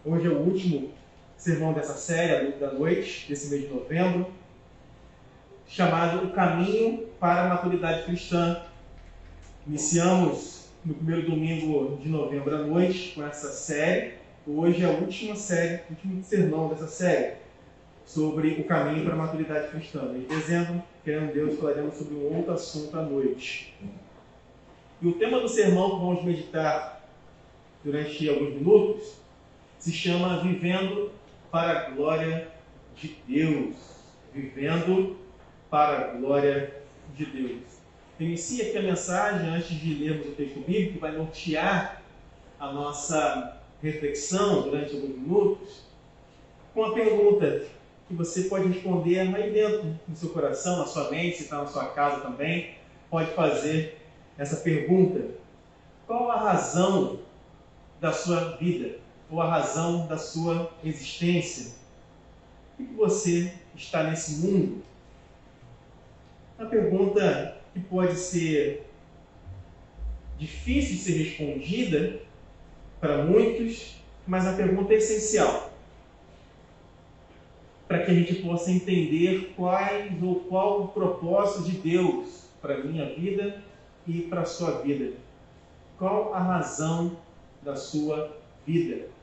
Hoje é o último sermão dessa série, da noite, desse mês de novembro, chamado O Caminho para a Maturidade Cristã. Iniciamos no primeiro domingo de novembro à noite com essa série. Hoje é a última série, o último sermão dessa série, sobre o caminho para a maturidade cristã. Em dezembro, querendo Deus, falaremos sobre um outro assunto à noite. E o tema do sermão que vamos meditar durante alguns minutos se chama Vivendo para a Glória de Deus. Vivendo para a Glória de Deus. Inicia aqui a mensagem, antes de lermos o texto bíblico, que vai nortear a nossa reflexão durante alguns minutos, com a pergunta que você pode responder aí dentro do seu coração, na sua mente, se está na sua casa também, pode fazer essa pergunta: qual a razão da sua vida? Ou a razão da sua existência? Por que você está nesse mundo? Uma pergunta que pode ser difícil de ser respondida para muitos, mas a pergunta é essencial para que a gente possa entender qual o propósito de Deus para a minha vida e para a sua vida. Qual a razão da sua vida?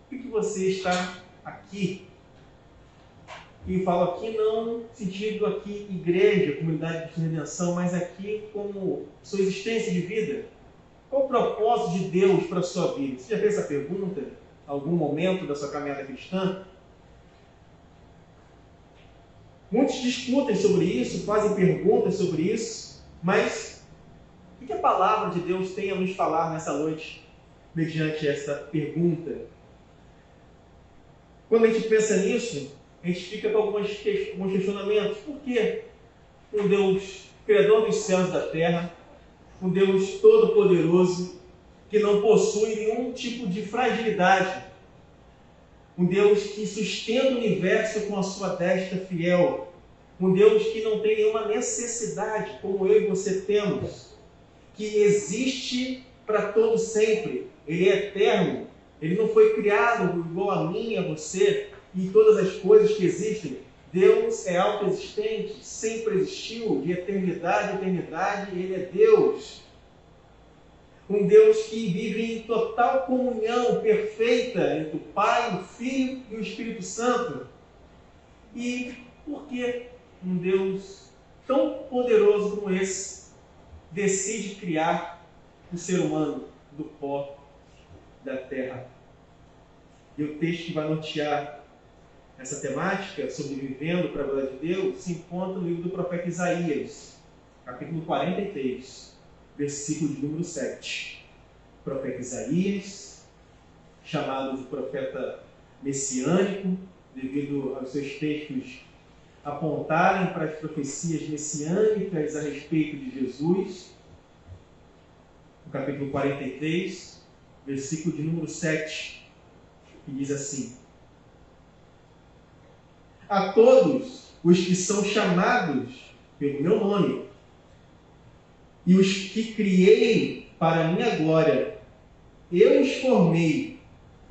Por que você está aqui? E falo aqui não no sentido aqui igreja, comunidade de redenção, mas aqui como sua existência de vida. Qual o propósito de Deus para a sua vida? Você já fez essa pergunta em algum momento da sua caminhada cristã? Muitos discutem sobre isso, fazem perguntas sobre isso, mas o que a palavra de Deus tem a nos falar nessa noite, mediante essa pergunta? Quando a gente pensa nisso, a gente fica com alguns questionamentos. Por que um Deus Criador dos céus e da terra, um Deus todo-poderoso, que não possui nenhum tipo de fragilidade, um Deus que sustenta o universo com a sua destra fiel, um Deus que não tem nenhuma necessidade, como eu e você temos, que existe para todo sempre, Ele é eterno, Ele não foi criado igual a mim e a você e todas as coisas que existem. Deus é autoexistente, sempre existiu, de eternidade a eternidade, Ele é Deus. Um Deus que vive em total comunhão perfeita entre o Pai, o Filho e o Espírito Santo. E por que um Deus tão poderoso como esse decide criar o ser humano do pó da terra? E o texto que vai nortear essa temática sobre vivendo para a glória de Deus se encontra no livro do profeta Isaías, capítulo 43, versículo de número 7. O profeta Isaías, chamado de profeta messiânico, devido aos seus textos apontarem para as profecias messiânicas a respeito de Jesus. No capítulo 43, versículo de número 7, que diz assim: a todos os que são chamados pelo meu nome, e os que criei para a minha glória, eu os formei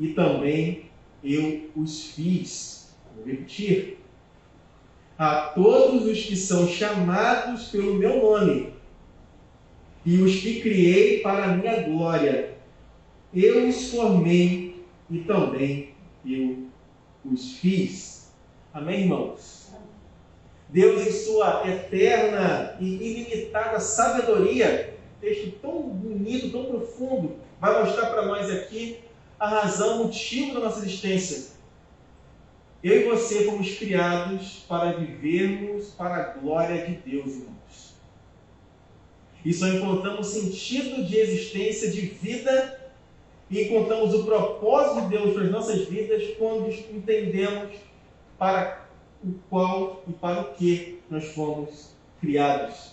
e também eu os fiz. Vou repetir. A todos os que são chamados pelo meu nome, e os que criei para a minha glória, eu os formei e também eu os fiz. Amém, irmãos? Deus, em sua eterna e ilimitada sabedoria, texto tão bonito, tão profundo, vai mostrar para nós aqui a razão, o motivo da nossa existência. Eu e você fomos criados para vivermos para a glória de Deus, irmãos. E só encontramos sentido de existência, de vida, e encontramos o propósito de Deus para as nossas vidas quando entendemos para o qual e para o que nós fomos criados.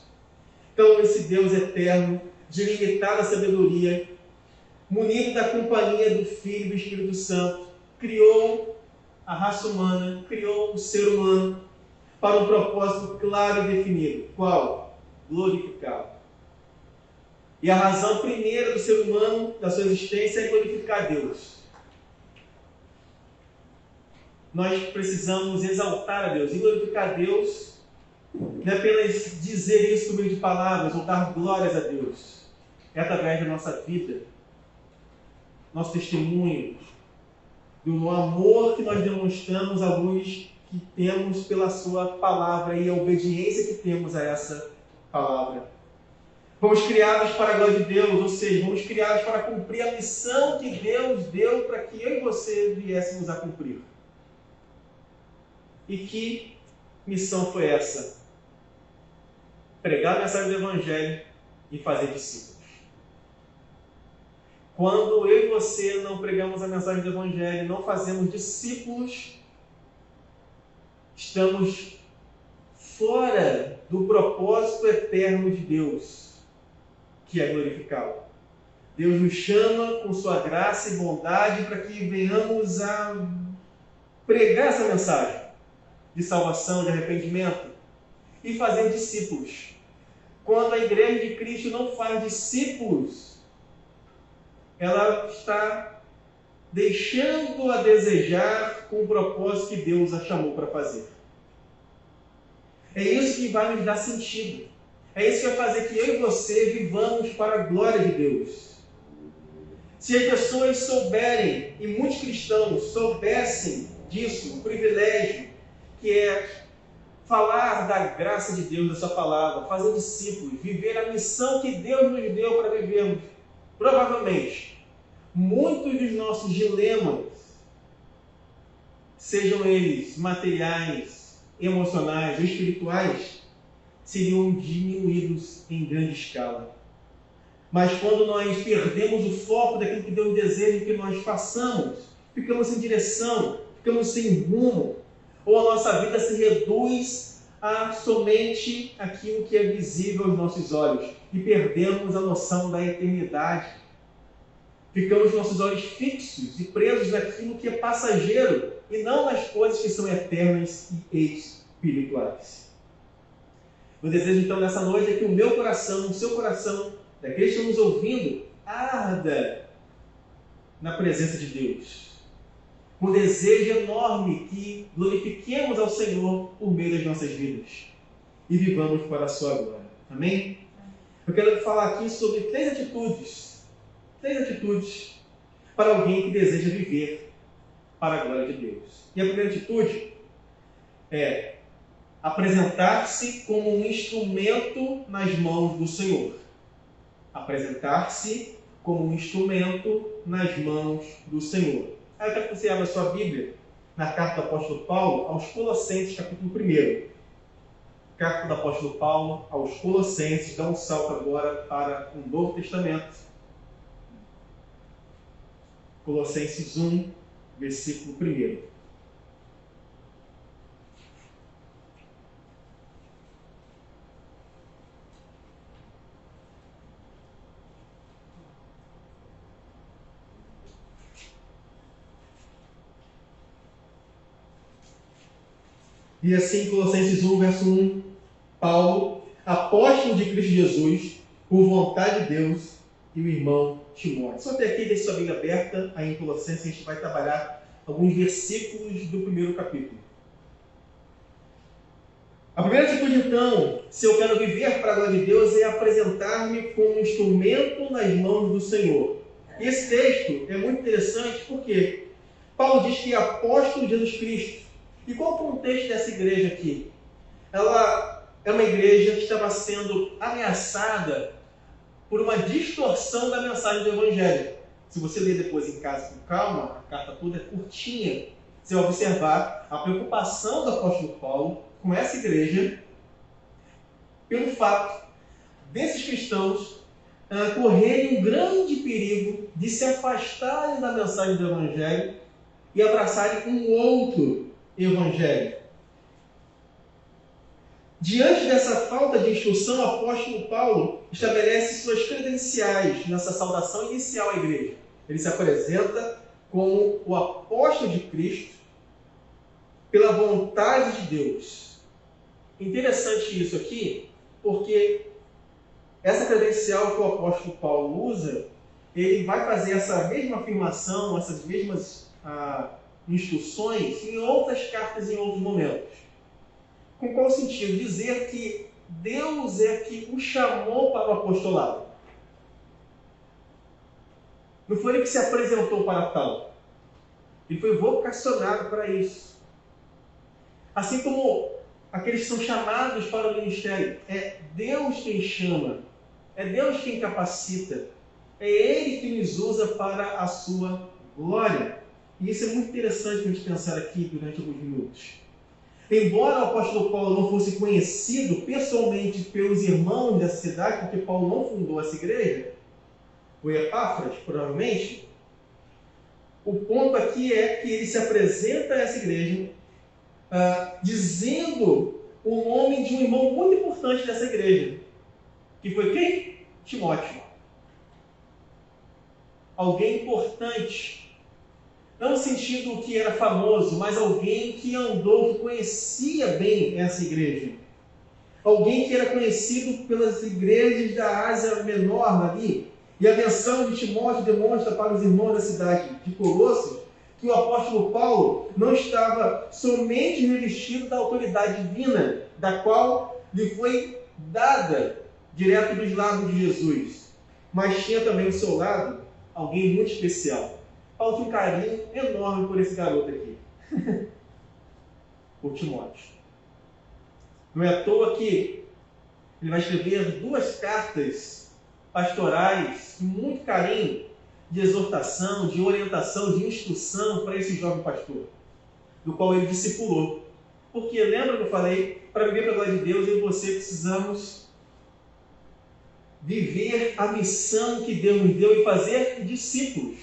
Então, esse Deus eterno, de limitada sabedoria, munido da companhia do Filho e do Espírito Santo, criou a raça humana, criou o ser humano para um propósito claro e definido. Qual? Glorificá-lo. E a razão primeira do ser humano, da sua existência, é glorificar Deus. nós precisamos exaltar a Deus e glorificar a Deus. Não é apenas dizer isso por meio de palavras ou dar glórias a Deus. É através da nossa vida, nosso testemunho, do amor que nós demonstramos à luz que temos pela sua palavra e a obediência que temos a essa palavra. Fomos criados para a glória de Deus, ou seja, fomos criados para cumprir a missão que Deus deu para que eu e você viéssemos a cumprir. E que missão foi essa? Pregar a mensagem do Evangelho e fazer discípulos. Quando eu e você não pregamos a mensagem do Evangelho, não fazemos discípulos, estamos fora do propósito eterno de Deus, que é glorificá-lo. Deus nos chama com sua graça e bondade para que venhamos a pregar essa mensagem de salvação, de arrependimento e fazer discípulos. Quando a igreja de Cristo não faz discípulos, ela está deixando a desejar com o propósito que Deus a chamou para fazer. É isso que vai nos dar sentido. É isso que vai fazer que eu e você vivamos para a glória de Deus. Se as pessoas souberem, e muitos cristãos soubessem disso, o privilégio que é falar da graça de Deus, da sua palavra, fazer discípulos, viver a missão que Deus nos deu para vivermos, provavelmente, muitos dos nossos dilemas, sejam eles materiais, emocionais ou espirituais, seriam diminuídos em grande escala. Mas quando nós perdemos o foco daquilo que Deus deseja que nós façamos, ficamos sem direção, ficamos sem rumo, ou a nossa vida se reduz a somente aquilo que é visível aos nossos olhos e perdemos a noção da eternidade. Ficamos com nossos olhos fixos e presos naquilo que é passageiro e não nas coisas que são eternas e espirituais. O desejo então nessa noite é que o meu coração, o seu coração, daqueles que estão nos ouvindo, arda na presença de Deus. Um desejo enorme que glorifiquemos ao Senhor por meio das nossas vidas e vivamos para a sua glória. Amém? Eu quero falar aqui sobre três atitudes para alguém que deseja viver para a glória de Deus. E a primeira atitude é apresentar-se como um instrumento nas mãos do Senhor. Apresentar-se como um instrumento nas mãos do Senhor. Aí eu quero que você abra a sua Bíblia na carta do apóstolo Paulo aos Colossenses, capítulo 1. Carta do apóstolo Paulo aos Colossenses, dá um salto agora para o Novo Testamento. Colossenses 1, versículo 1. E assim, Colossenses 1, verso 1, Paulo, apóstolo de Cristo Jesus, por vontade de Deus, e o irmão Timóteo. Só até aqui, deixe sua Bíblia aberta, aí em Colossenses a gente vai trabalhar alguns versículos do primeiro capítulo. A primeira atitude, então, se eu quero viver para a glória de Deus, é apresentar-me como um instrumento nas mãos do Senhor. E esse texto é muito interessante porque Paulo diz que é apóstolo de Jesus Cristo. E qual o contexto dessa igreja aqui? Ela é uma igreja que estava sendo ameaçada por uma distorção da mensagem do Evangelho. Se você ler depois em casa com calma, a carta toda é curtinha, você vai observar a preocupação do apóstolo Paulo com essa igreja pelo fato desses cristãos correrem um grande perigo de se afastarem da mensagem do Evangelho e abraçarem um outro Evangelho. Diante dessa falta de instrução, o apóstolo Paulo estabelece suas credenciais nessa saudação inicial à igreja. Ele se apresenta como o apóstolo de Cristo pela vontade de Deus. Interessante isso aqui, porque essa credencial que o apóstolo Paulo usa, ele vai fazer essa mesma afirmação, essas mesmas instruções em outras cartas, em outros momentos. Com qual sentido? Dizer que Deus é que o chamou para o apostolado. Não foi ele que se apresentou para tal. Ele foi vocacionado para isso. Assim como aqueles que são chamados para o ministério. É Deus quem chama. É Deus quem capacita. É Ele que nos usa para a sua glória. E isso é muito interessante para a gente pensar aqui durante alguns minutos. Embora o apóstolo Paulo não fosse conhecido pessoalmente pelos irmãos dessa cidade, porque Paulo não fundou essa igreja, foi Epáfras, provavelmente, o ponto aqui é que ele se apresenta a essa igreja dizendo o nome de um irmão muito importante dessa igreja, que foi quem? Timóteo. Alguém importante. Não no sentido que era famoso, mas alguém que andou, que conhecia bem essa igreja. Alguém que era conhecido pelas igrejas da Ásia Menor ali. E a menção de Timóteo demonstra para os irmãos da cidade de Colossos que o apóstolo Paulo não estava somente revestido da autoridade divina, da qual lhe foi dada direto dos lábios de Jesus, mas tinha também ao seu lado alguém muito especial. Paulo tinha um carinho enorme por esse garoto aqui, por Timóteo. Não é à toa que ele vai escrever 2 cartas pastorais com muito carinho, de exortação, de orientação, de instrução para esse jovem pastor, do qual ele discipulou. Porque lembra que eu falei, para viver para a glória de Deus, eu e você precisamos viver a missão que Deus nos deu e fazer discípulos.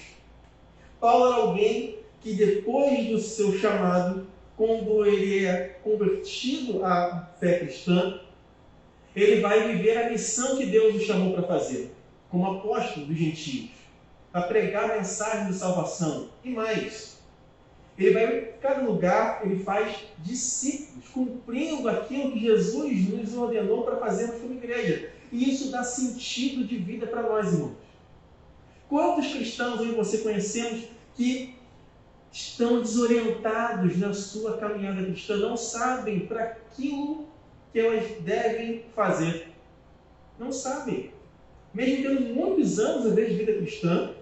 Paulo era alguém que depois do seu chamado, quando ele é convertido à fé cristã, ele vai viver a missão que Deus o chamou para fazer, como apóstolo dos gentios, para pregar a mensagem de salvação. E mais, ele vai em cada lugar, ele faz discípulos, cumprindo aquilo que Jesus nos ordenou para fazermos como igreja. E isso dá sentido de vida para nós, irmãos. Quantos cristãos eu e você conhecemos que estão desorientados na sua caminhada cristã, não sabem para aquilo que elas devem fazer? Não sabem. Mesmo tendo muitos anos, às vezes, de vida cristã,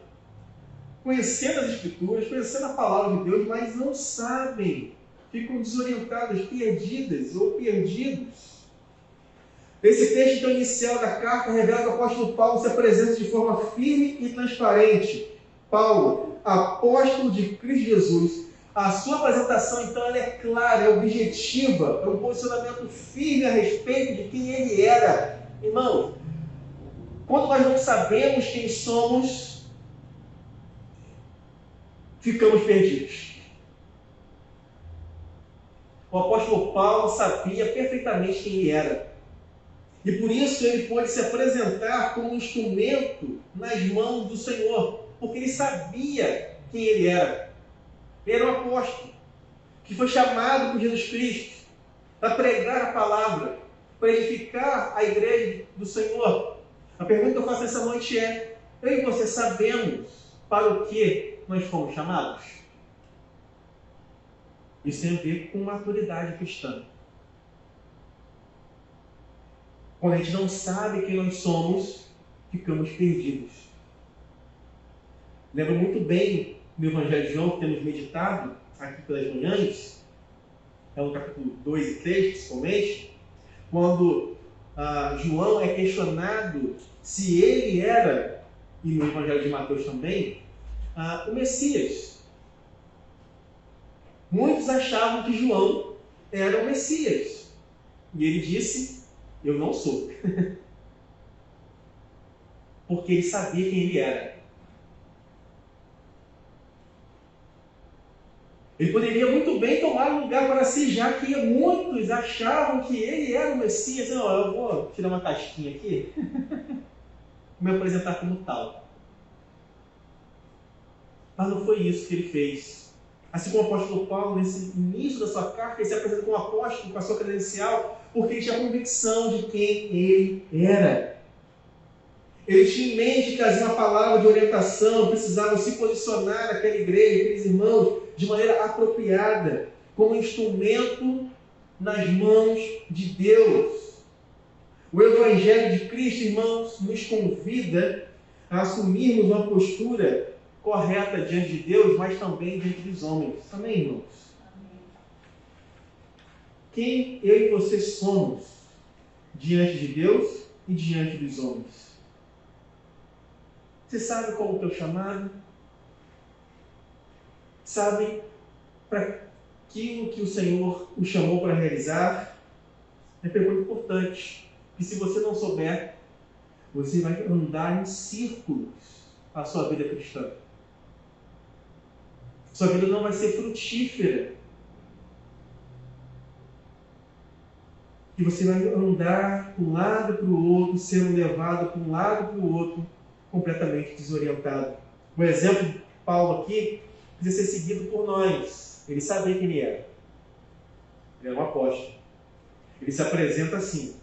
conhecendo as Escrituras, conhecendo a palavra de Deus, mas não sabem. Ficam desorientados, perdidas ou perdidos. Esse texto então, inicial da carta revela que o apóstolo Paulo se apresenta de forma firme e transparente. Paulo, apóstolo de Cristo Jesus. A sua apresentação, então, ela é clara, é objetiva, é um posicionamento firme a respeito de quem ele era. Irmão, quando nós não sabemos quem somos, ficamos perdidos. O apóstolo Paulo sabia perfeitamente quem ele era. E por isso ele pôde se apresentar como um instrumento nas mãos do Senhor, porque ele sabia quem ele era. Ele era um apóstolo que foi chamado por Jesus Cristo para pregar a palavra, para edificar a igreja do Senhor. A pergunta que eu faço essa noite é: eu e você sabemos para o que nós fomos chamados? Isso tem a ver com maturidade cristã. Quando a gente não sabe quem nós somos, ficamos perdidos. Lembro muito bem no Evangelho de João, que temos meditado aqui pelas manhãs, é no capítulo 2 e 3, principalmente, quando João é questionado se ele era, e no Evangelho de Mateus também, o Messias. Muitos achavam que João era o Messias. E ele disse: eu não sou. Porque ele sabia quem ele era. Ele poderia muito bem tomar um lugar para si, já que muitos achavam que ele era o Messias. Não, eu vou tirar uma casquinha aqui e me apresentar como tal. Mas não foi isso que ele fez. Assim como o apóstolo Paulo, nesse início da sua carta, ele se apresenta como apóstolo, com a sua credencial, porque ele tinha convicção de quem ele era. Ele tinha em mente trazer uma palavra de orientação, precisava se posicionar naquela igreja, aqueles irmãos, de maneira apropriada, como instrumento nas mãos de Deus. O Evangelho de Cristo, irmãos, nos convida a assumirmos uma postura correta diante de Deus, mas também diante dos homens. Amém, irmãos? Amém. Quem eu e você somos diante de Deus e diante dos homens? Você sabe qual é o teu chamado? Sabe para aquilo que o Senhor o chamou para realizar? É pergunta importante. E se você não souber, você vai andar em círculos a sua vida cristã. Sua vida não vai ser frutífera. E você vai andar de um lado para o outro, sendo levado para um lado para o outro, completamente desorientado. O exemplo de Paulo aqui precisa ser seguido por nós. Ele sabia quem ele era. Ele era um apóstolo. Ele se apresenta assim: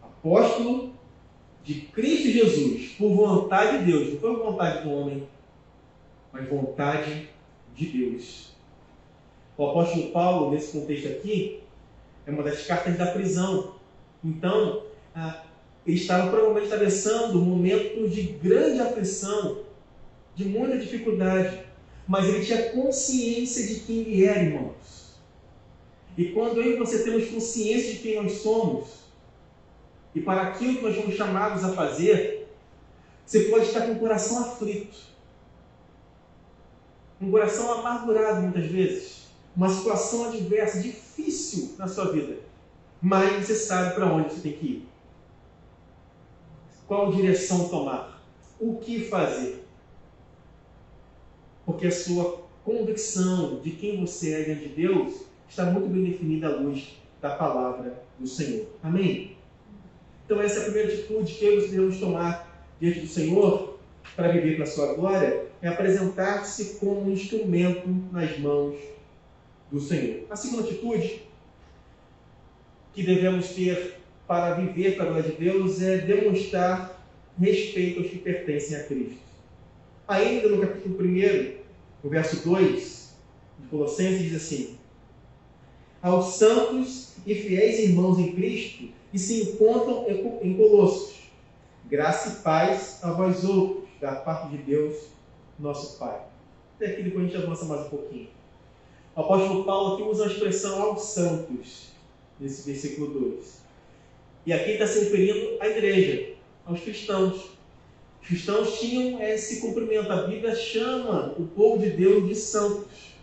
apóstolo de Cristo Jesus, por vontade de Deus. Não foi vontade do homem, mas vontade de Deus. O apóstolo Paulo, nesse contexto aqui, é uma das cartas da prisão. Então, ele estava provavelmente atravessando momentos de grande aflição, de muita dificuldade, mas ele tinha consciência de quem ele era, irmãos. E quando eu e você temos consciência de quem nós somos, e para aquilo que nós somos chamados a fazer, você pode estar com o coração aflito, um coração amargurado muitas vezes, uma situação adversa, difícil na sua vida, mas você sabe para onde você tem que ir. Qual direção tomar? O que fazer? Porque a sua convicção de quem você é diante de Deus está muito bem definida à luz da palavra do Senhor. Amém? Então essa é a primeira atitude que eu devemos tomar diante do Senhor para viver para a sua glória, é apresentar-se como um instrumento nas mãos do Senhor. A segunda atitude que devemos ter para viver para a glória de Deus é demonstrar respeito aos que pertencem a Cristo. Ainda no capítulo 1, no verso 2 de Colossenses, diz assim: aos santos e fiéis irmãos em Cristo que se encontram em Colossos, graça e paz a vós outros, da parte de Deus, nosso Pai. Até aqui depois a gente avança mais um pouquinho. O apóstolo Paulo aqui usa a expressão aos santos, nesse versículo 2. E aqui está se referindo à igreja, aos cristãos. Os cristãos tinham esse cumprimento. A Bíblia chama o povo de Deus de santos.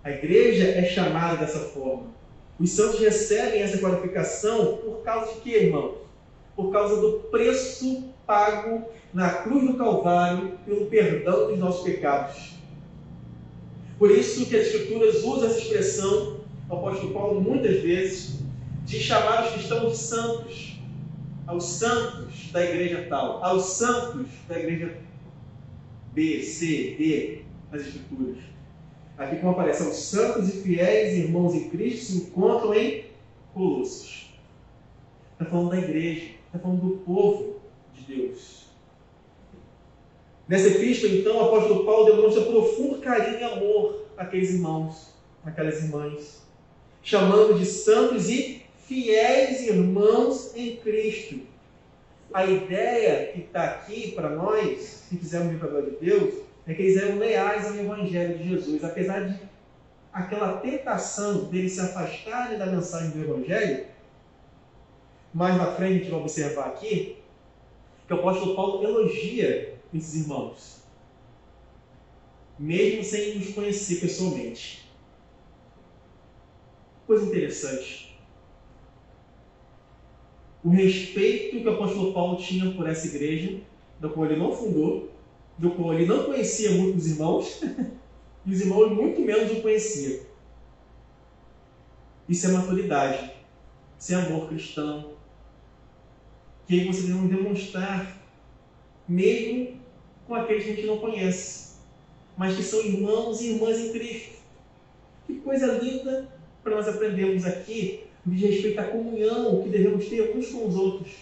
A igreja é chamada dessa forma. Os santos recebem essa qualificação por causa de quê, irmãos? Por causa do preço pago na cruz do Calvário pelo perdão dos nossos pecados. Por isso que as Escrituras usam essa expressão, o apóstolo Paulo muitas vezes, de chamar os cristãos de santos, aos santos da igreja tal, aos santos da igreja B, C, D, nas Escrituras. Aqui como aparece, os santos e fiéis irmãos em Cristo se encontram em Colossos. Está falando da igreja, está falando do povo de Deus. Nessa epístola, então, o apóstolo Paulo demonstra profundo carinho e amor àqueles irmãos, àquelas irmãs, chamando de santos e fiéis irmãos em Cristo. A ideia que está aqui para nós, se quisermos vir para a glória de Deus, é que eles eram leais ao Evangelho de Jesus. Apesar de aquela tentação deles se afastarem da mensagem do Evangelho, mais na frente a gente vai observar aqui que o apóstolo Paulo elogia esses irmãos, mesmo sem os conhecer pessoalmente. Coisa interessante. O respeito que o apóstolo Paulo tinha por essa igreja, da qual ele não fundou, do qual ele não conhecia muitos irmãos, e os irmãos muito menos o conheciam. Isso é maturidade, isso é amor cristão, que aí você deve demonstrar, mesmo com aqueles que a gente não conhece, mas que são irmãos e irmãs em Cristo. Que coisa linda para nós aprendermos aqui diz respeito à comunhão que devemos ter uns com os outros.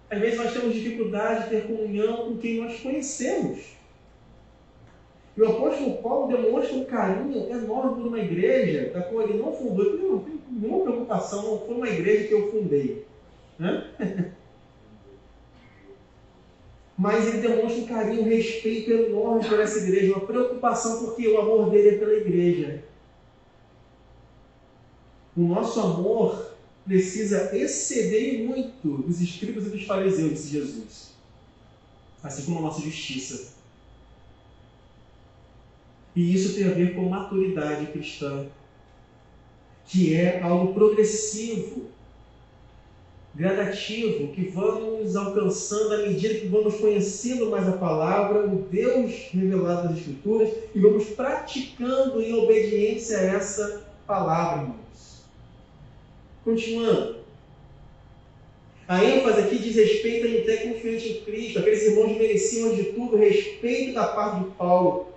Às vezes nós temos dificuldade de ter comunhão com quem nós conhecemos. E o apóstolo Paulo demonstra um carinho enorme por uma igreja da qual ele não fundou. Eu não tenho nenhuma preocupação, não foi uma igreja que eu fundei. Né? Mas ele demonstra um carinho, um respeito enorme por essa igreja, uma preocupação porque o amor dele é pela igreja. O nosso amor precisa exceder muito dos escribas e dos fariseus, disse Jesus. Assim como a nossa justiça. E isso tem a ver com maturidade cristã, que é algo progressivo, gradativo, que vamos alcançando à medida que vamos conhecendo mais a palavra, o Deus revelado nas Escrituras, e vamos praticando em obediência a essa palavra, irmãos. Continuando. A ênfase aqui diz respeito a gente é confiante em Cristo. Aqueles irmãos mereciam, antes de tudo, respeito da parte de Paulo.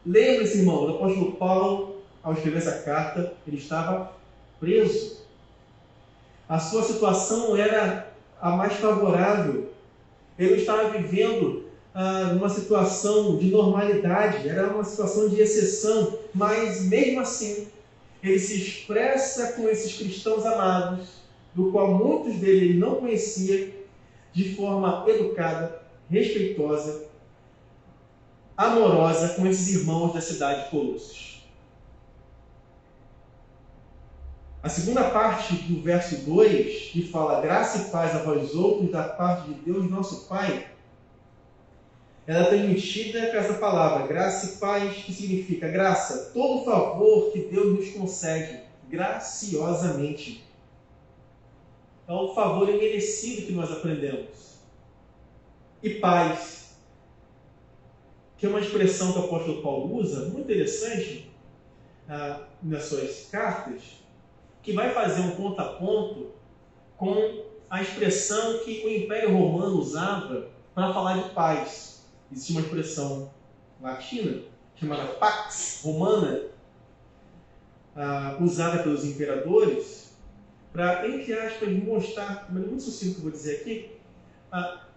Lembre-se, irmão, do apóstolo Paulo, ao escrever essa carta, ele estava preso. A sua situação era a mais favorável. Ele não estava vivendo numa situação de normalidade, era uma situação de exceção, mas mesmo assim, ele se expressa com esses cristãos amados, do qual muitos dele ele não conhecia, de forma educada, respeitosa, amorosa com esses irmãos da cidade de Colossos. A segunda parte do verso 2, que fala graça e paz a vós outros da parte de Deus nosso Pai, ela é transmitida com essa palavra, graça e paz, que significa graça, todo favor que Deus nos concede graciosamente. É um favor imerecido que nós aprendemos. E paz, que é uma expressão que o apóstolo Paulo usa, muito interessante, nas suas cartas, que vai fazer um contraponto com a expressão que o Império Romano usava para falar de paz. Existe uma expressão latina, chamada pax romana, usada pelos imperadores, para, entre aspas, mostrar, de maneira muito sucinta que eu vou dizer aqui,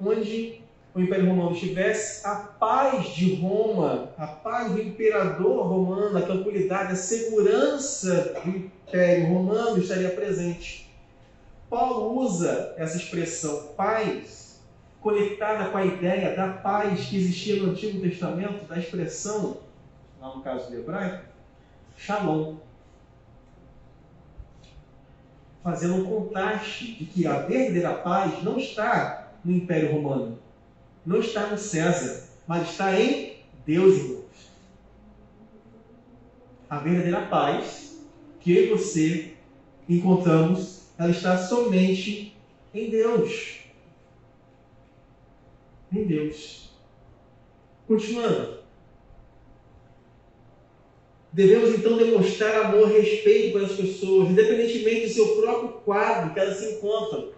onde o Império Romano estivesse, a paz de Roma, a paz do imperador romano, a tranquilidade, a segurança do Império Romano estaria presente. Paulo usa essa expressão paz conectada com a ideia da paz que existia no Antigo Testamento, da expressão, lá no caso do hebraico, shalom. Fazendo um contraste de que a verdadeira paz não está no Império Romano, não está no César, mas está em Deus, irmãos. A verdadeira paz que eu e você encontramos, ela está somente em Deus. Em Deus. Continuando. Devemos então demonstrar amor e respeito pelas pessoas, independentemente do seu próprio quadro que elas se encontram.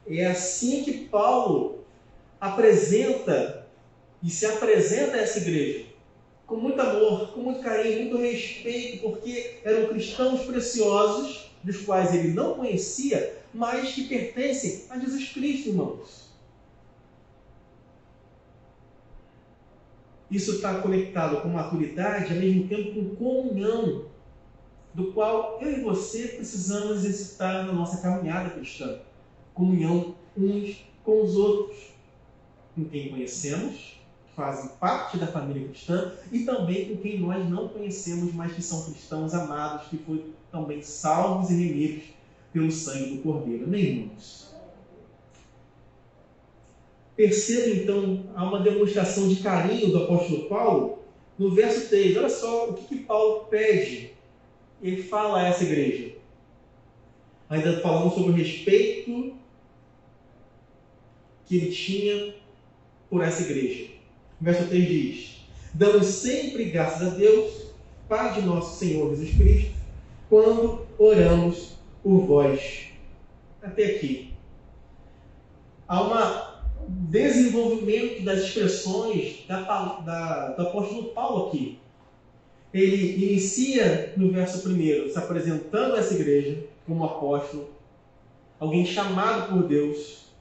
É assim que Paulo apresenta e se apresenta a essa igreja. Com muito amor, com muito carinho, muito respeito, porque eram cristãos preciosos, dos quais ele não conhecia, mas que pertencem a Jesus Cristo, irmãos. Isso está conectado com maturidade, ao mesmo tempo com comunhão, do qual eu e você precisamos exercitar na nossa caminhada cristã. Comunhão uns com os outros, com quem conhecemos, que fazem parte da família cristã, e também com quem nós não conhecemos, mas que são cristãos amados, que foram também salvos e remidos pelo sangue do Cordeiro. Amém, irmãos? Perceba, então, há uma demonstração de carinho do apóstolo Paulo no verso 3. Olha só o que Paulo pede. Ele fala a essa igreja. Ainda falando sobre o respeito que ele tinha por essa igreja. O verso 3 diz: damos sempre graças a Deus, Pai de nosso Senhor Jesus Cristo, quando oramos por vós. Até aqui. Há um desenvolvimento das expressões do apóstolo Paulo aqui. Ele inicia no verso 1 se apresentando a essa igreja, como apóstolo, alguém chamado por Deus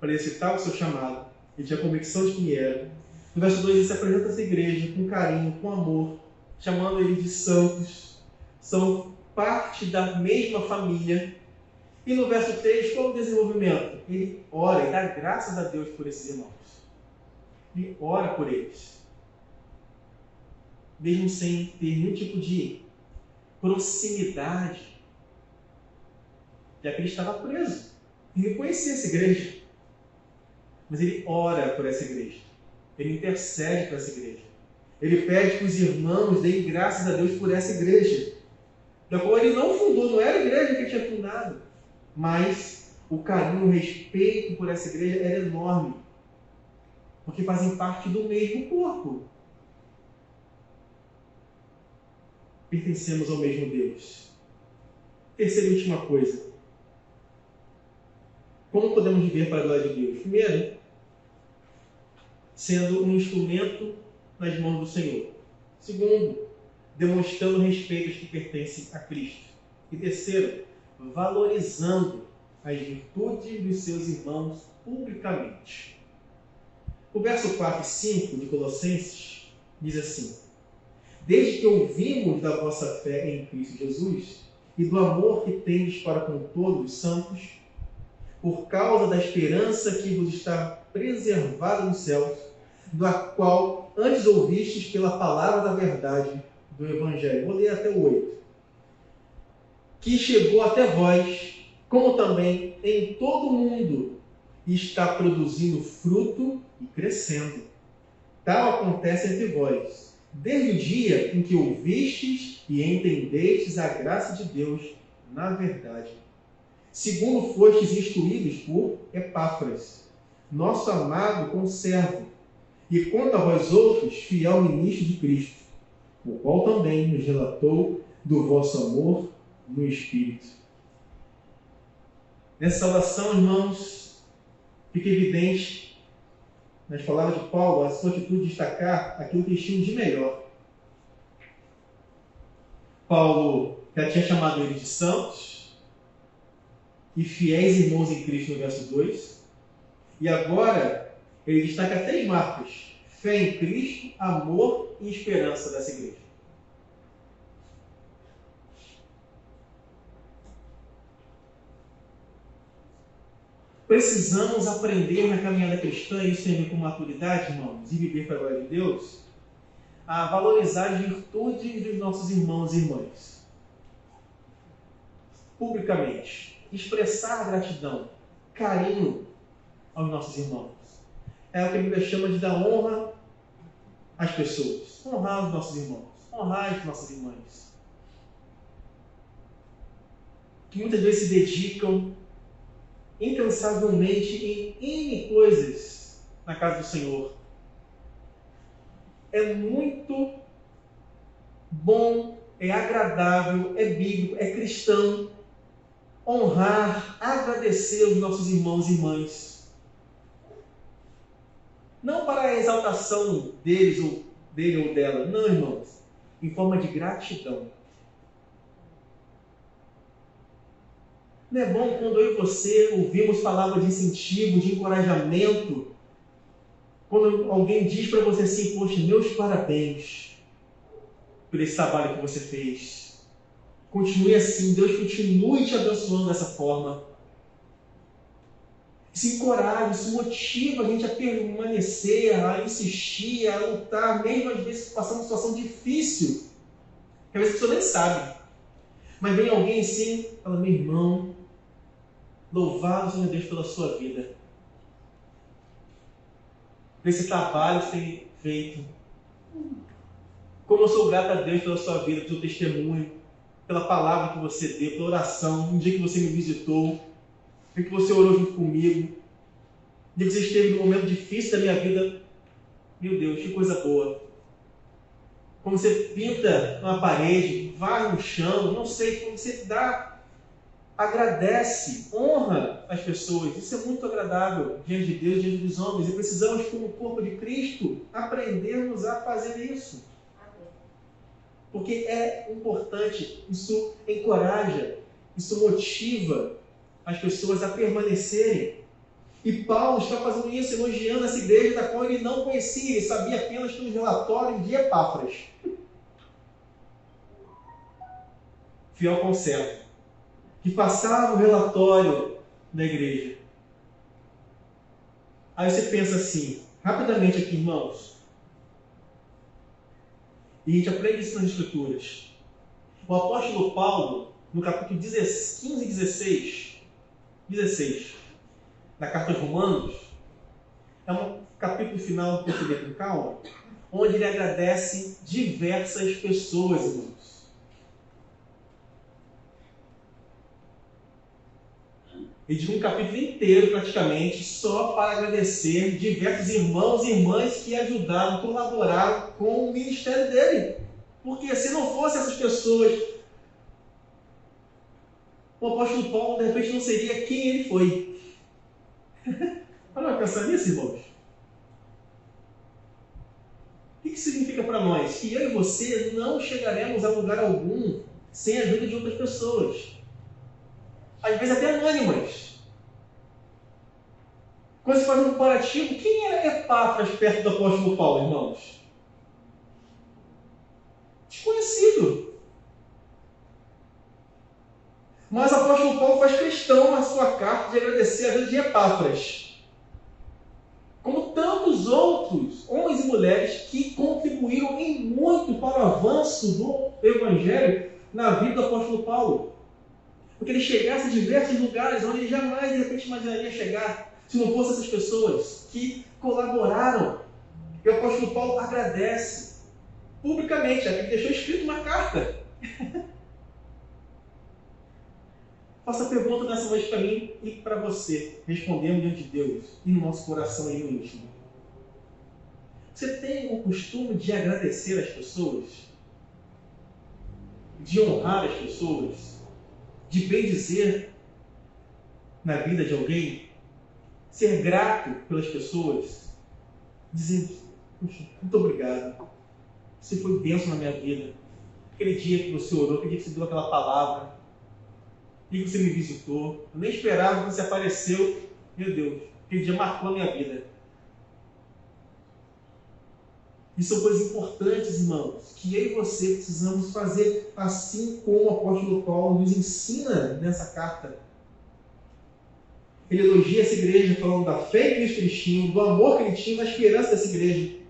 para exercitar o seu chamado. Ele tinha convicção de quem era. No verso 2 ele se apresenta a essa igreja com carinho, com amor, chamando eles de santos. São parte da mesma família. E no verso 3, qual o desenvolvimento? Ele ora e dá graças a Deus por esses irmãos. Ele ora por eles. Mesmo sem ter nenhum tipo de proximidade. Já que ele estava preso. Ele conhecia essa igreja. Mas ele ora por essa igreja. Ele intercede por essa igreja. Ele pede que os irmãos deem graças a Deus por essa igreja. Da qual ele não fundou, não era a igreja que ele tinha fundado. Mas o carinho, o respeito por essa igreja era enorme. Porque fazem parte do mesmo corpo. Pertencemos ao mesmo Deus. Terceira e última coisa. Como podemos viver para a glória de Deus? Primeiro, sendo um instrumento nas mãos do Senhor. Segundo, demonstrando respeito aos que pertencem a Cristo. E terceiro, valorizando as virtudes dos seus irmãos publicamente. O verso 4 e 5 de Colossenses diz assim: desde que ouvimos da vossa fé em Cristo Jesus e do amor que tendes para com todos os santos, por causa da esperança que vos está preservada nos céus, da qual antes ouvistes pela palavra da verdade do Evangelho. Vou ler até o 8. Que chegou até vós, como também em todo o mundo, e está produzindo fruto e crescendo. Tal acontece entre vós, desde o dia em que ouvistes e entendestes a graça de Deus na verdade, segundo fostes instruídos por Epáfras, nosso amado conservo, e quanto a vós outros, fiel ministro de Cristo, o qual também nos relatou do vosso amor no Espírito. Nessa saudação, irmãos, fica evidente, nas palavras de Paulo, a sua atitude de destacar aquilo que eles tinham de melhor. Paulo já tinha chamado eles de santos e fiéis irmãos em Cristo no verso 2. E agora ele destaca 3 marcas: fé em Cristo, amor e esperança dessa igreja. Precisamos aprender na caminhada cristã, isso tem a ver com maturidade, irmãos, e viver para a glória de Deus, a valorizar as virtudes dos nossos irmãos e irmãs. Publicamente. Expressar gratidão, carinho aos nossos irmãos. É o que a Bíblia chama de dar honra às pessoas. Honrar os nossos irmãos. Honrar as nossas irmãs. Que muitas vezes se dedicam incansavelmente em N coisas na casa do Senhor. É muito bom, é agradável, é bíblico, é cristão honrar, agradecer os nossos irmãos e irmãs. Não para a exaltação deles ou dele ou dela, não, irmãos, em forma de gratidão. Não é bom quando eu e você ouvimos palavras de incentivo, de encorajamento, quando alguém diz para você assim: poxa, meus parabéns por esse trabalho que você fez. Continue assim, Deus continue te abençoando dessa forma. Isso encoraja, isso motiva a gente a permanecer, a insistir, a lutar, mesmo às vezes passando uma situação difícil, que às vezes a pessoa nem sabe. Mas vem alguém assim, fala: meu irmão, louvado seja Deus pela sua vida. Por esse trabalho que você tem feito. Como eu sou grato a Deus pela sua vida, pelo seu testemunho, pela palavra que você deu, pela oração, no dia que você me visitou, no dia que você orou junto comigo, no dia que você esteve num momento difícil da minha vida. Meu Deus, que coisa boa. Como você pinta uma parede, varre um chão, não sei, como você dá, agradece, honra as pessoas. Isso é muito agradável diante de Deus, diante dos homens. E precisamos, como corpo de Cristo, aprendermos a fazer isso. Porque é importante, isso encoraja. Isso motiva as pessoas a permanecerem. E Paulo está fazendo isso, elogiando essa igreja da qual ele não conhecia, ele sabia apenas pelo relatório de Epáfras. Fiel conservo, que passava o relatório da igreja. Aí você pensa assim, rapidamente aqui, irmãos, e a gente aprende isso nas Escrituras. O apóstolo Paulo, no capítulo 15 e 16, da carta aos Romanos, é um capítulo final, para você ler com calma, onde ele agradece diversas pessoas, irmãos. Ele diz um capítulo inteiro, praticamente, só para agradecer diversos irmãos e irmãs que ajudaram, colaboraram com o ministério dele. Porque se não fossem essas pessoas, o apóstolo Paulo, de repente, não seria quem ele foi. Para pensar nisso, irmãos. O que significa para nós? Que eu e você não chegaremos a lugar algum sem a ajuda de outras pessoas. Às vezes até anônimas. Quando se faz um comparativo, quem era Epáfras perto do apóstolo Paulo, irmãos? Desconhecido. Mas o apóstolo Paulo faz questão na sua carta de agradecer a ajuda de Epáfras. Como tantos outros homens e mulheres que contribuíram em muito para o avanço do Evangelho na vida do apóstolo Paulo. Porque ele chegasse a diversos lugares onde ele jamais, de repente, imaginaria chegar, se não fossem essas pessoas que colaboraram. E o apóstolo Paulo agradece publicamente, já que ele deixou escrito uma carta. Faça a pergunta dessa vez para mim e para você, respondendo diante de Deus e no nosso coração e no íntimo. Você tem o costume de agradecer as pessoas? De honrar as pessoas? De bendizer na vida de alguém? Ser grato pelas pessoas? Dizer, puxa, muito obrigado. Você foi bênção na minha vida. Aquele dia que você orou, aquele dia que você deu aquela palavra, aquele dia que você me visitou, eu nem esperava que você apareceu. Meu Deus, aquele dia marcou a minha vida. E são coisas importantes, irmãos, que eu e você precisamos fazer, assim como o apóstolo Paulo nos ensina nessa carta. Ele elogia essa igreja falando da fé que eles tinham, do amor que ele tinha, da esperança dessa igreja.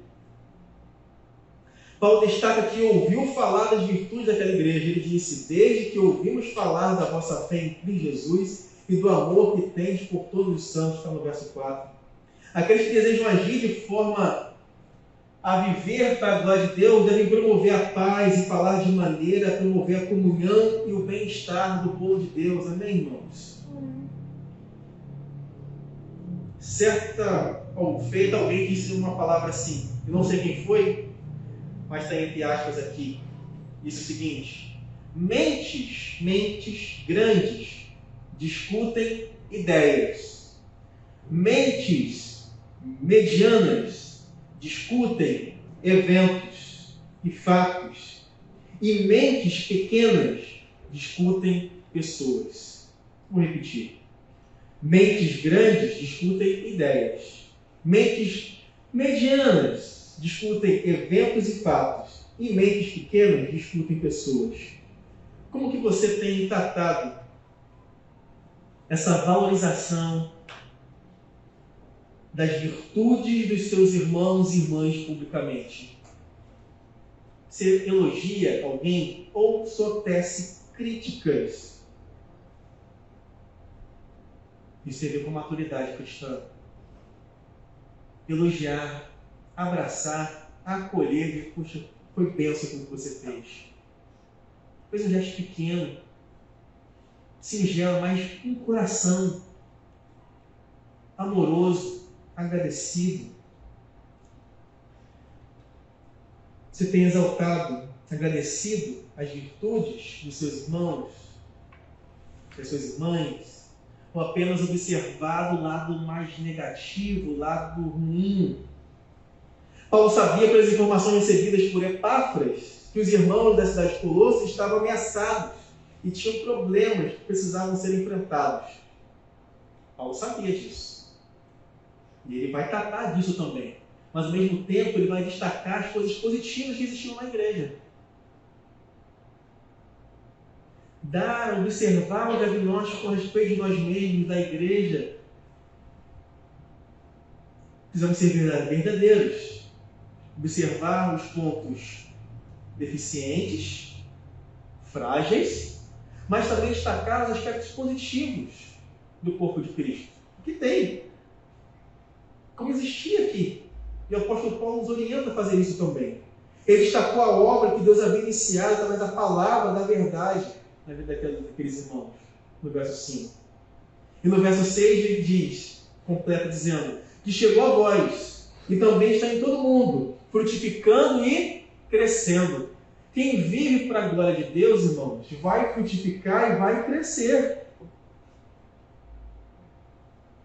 Paulo destaca que ouviu falar das virtudes daquela igreja. Ele disse, desde que ouvimos falar da vossa fé em Cristo Jesus e do amor que tens por todos os santos, está no verso 4. Aqueles que desejam agir de forma a viver para a glória de Deus devem promover a paz e falar de maneira a promover a comunhão e o bem-estar do povo de Deus. Amém, irmãos? Certa feita, alguém disse uma palavra assim, eu não sei quem foi, mas está entre aspas aqui. Disse o seguinte: mentes grandes discutem ideias. Mentes medianas discutem eventos e fatos. E mentes pequenas discutem pessoas. Vou repetir. Mentes grandes discutem ideias. Mentes medianas discutem eventos e fatos. E mentes pequenas discutem pessoas. Como que você tem tratado essa valorização das virtudes dos seus irmãos e irmãs publicamente? Você elogia alguém ou só tece críticas? Isso tem a ver com maturidade cristã. Elogiar, abraçar, acolher, e, puxa, foi bênção aquilo que você fez. Fez um gesto pequeno, singelo, mas um coração amoroso, agradecido. Você tem exaltado, agradecido as virtudes dos seus irmãos, das suas irmãs, ou apenas observado o lado mais negativo, o lado ruim? Paulo sabia pelas informações recebidas por Epáfras que os irmãos da cidade de Colossos estavam ameaçados e tinham problemas que precisavam ser enfrentados. Paulo sabia disso. E ele vai tratar disso também. Mas, ao mesmo tempo, ele vai destacar as coisas positivas que existiam na igreja. Observar o diagnóstico a respeito de nós mesmos, da igreja. Precisamos ser verdadeiros. Observar os pontos deficientes, frágeis, mas também destacar os aspectos positivos do corpo de Cristo. Que tem. Como existia aqui. E o apóstolo Paulo nos orienta a fazer isso também. Ele destacou a obra que Deus havia iniciado através da palavra da verdade na vida daqueles irmãos, no verso 5. E no verso 6 ele diz, completa dizendo, que chegou a vós e também está em todo mundo, frutificando e crescendo. Quem vive para a glória de Deus, irmãos, vai frutificar e vai crescer.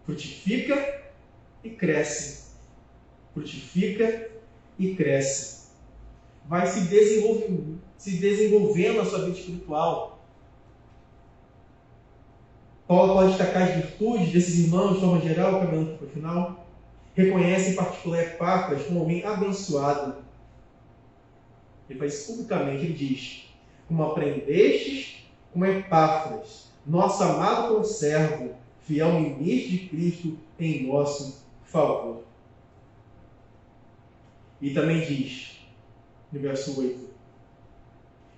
Frutifica e cresce. Frutifica e cresce. Vai se desenvolvendo na sua vida espiritual. Paulo pode destacar as virtudes desses irmãos de forma geral, caminhando para o final. Reconhece em particular Epáfras como alguém abençoado. Ele faz isso publicamente, ele diz, como aprendestes com Epáfras, nosso amado conservo, fiel ministro de Cristo em nosso favor. E também diz, no verso 8,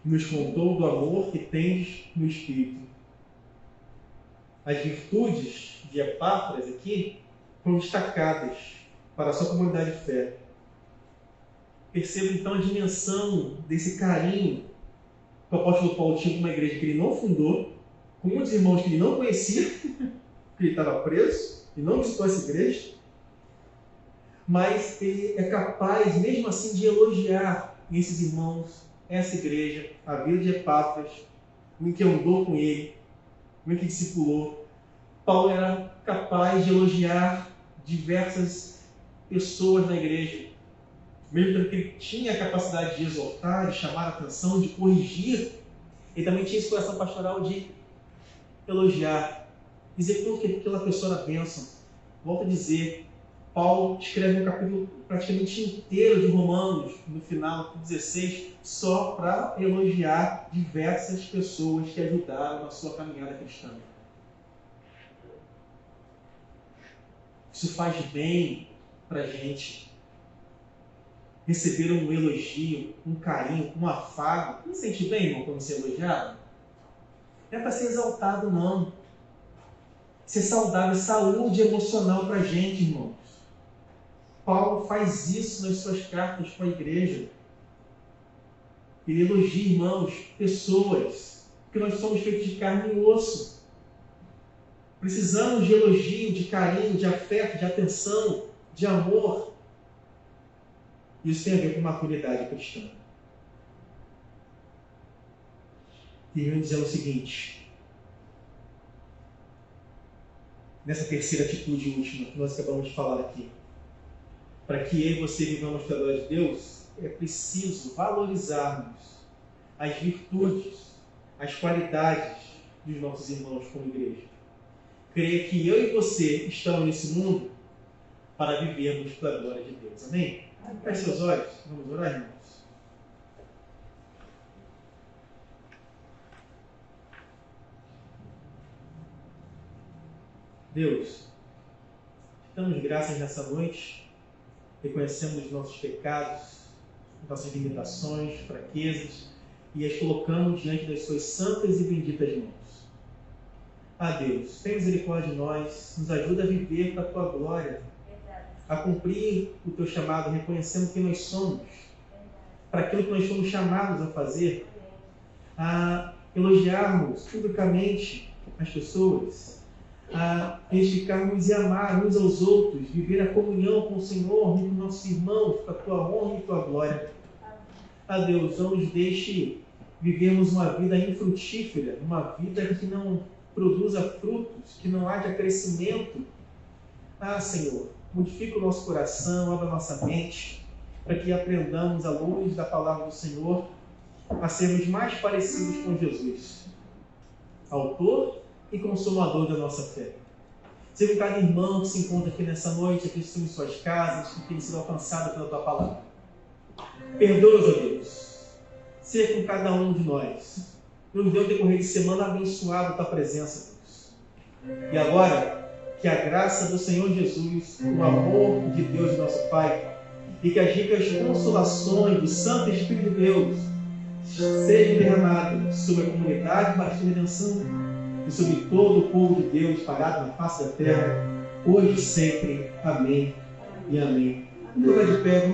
nos contou do amor que tens no Espírito. As virtudes de Epáfras aqui foram destacadas para a sua comunidade de fé. Perceba então a dimensão desse carinho que o apóstolo Paulo tinha com uma igreja que ele não fundou, com muitos irmãos que ele não conhecia, que ele estava preso e não visitou essa igreja, mas ele é capaz, mesmo assim, de elogiar esses irmãos, essa igreja, a vida de Epáfras, em que andou com ele, em que discipulou. Paulo era capaz de elogiar diversas pessoas na igreja, mesmo que ele tinha a capacidade de exortar, de chamar a atenção, de corrigir, ele também tinha esse coração pastoral de elogiar, dizer que aquela pessoa era bênção. Volto a dizer, Paulo escreve um capítulo praticamente inteiro de Romanos, no final, 16, só para elogiar diversas pessoas que ajudaram na sua caminhada cristã. Isso faz bem para a gente. Receber um elogio, um carinho, um afago. Não sente bem, irmão, quando você é elogiado? Não é para ser exaltado, não. Ser saudável, saúde emocional para a gente, irmãos. Paulo faz isso nas suas cartas para a igreja. Ele elogia, irmãos, pessoas, porque nós somos feitos de carne e osso. Precisamos de elogio, de carinho, de afeto, de atenção, de amor. Isso tem a ver com maturidade cristã. Termino dizendo o seguinte. Nessa terceira atitude última que nós acabamos de falar aqui. Para que eu e você vivamos pela glória de Deus, é preciso valorizarmos as virtudes, as qualidades dos nossos irmãos como igreja. Creia que eu e você estamos nesse mundo para vivermos pela glória de Deus. Amém? Feche seus olhos. Vamos orar, irmãos. Deus, te damos graças nessa noite. Reconhecemos os nossos pecados, nossas limitações, fraquezas e as colocamos diante das suas santas e benditas mãos. Deus, tenha misericórdia de nós, nos ajuda a viver para a tua glória, a cumprir o teu chamado, reconhecendo quem nós somos, para aquilo que nós fomos chamados a fazer, a elogiarmos publicamente as pessoas, a edificarmos e amar uns aos outros, viver a comunhão com o Senhor e com nossos irmãos, para a tua honra e tua glória. Deus, não nos deixe vivermos uma vida infrutífera, uma vida que não produza frutos, que não haja crescimento. Senhor, modifica o nosso coração, abra a nossa mente, para que aprendamos, à luz da palavra do Senhor, a sermos mais parecidos com Jesus. autor e consumador da nossa fé. Seja com cada irmão que se encontra aqui nessa noite, que estão em suas casas, que tem sido alcançado pela tua palavra. Perdoa-nos, ó Deus. Seja com cada um de nós. Nos dê um decorrer de semana abençoado a tua presença, Deus. E agora, que a graça do Senhor Jesus, o amor de Deus, nosso Pai, e que as ricas consolações do Santo Espírito de Deus sejam derramadas sobre a comunidade Batista Redenção e sobre todo o povo de Deus parado na face da terra, hoje e sempre. Amém e amém. Vamos de pé.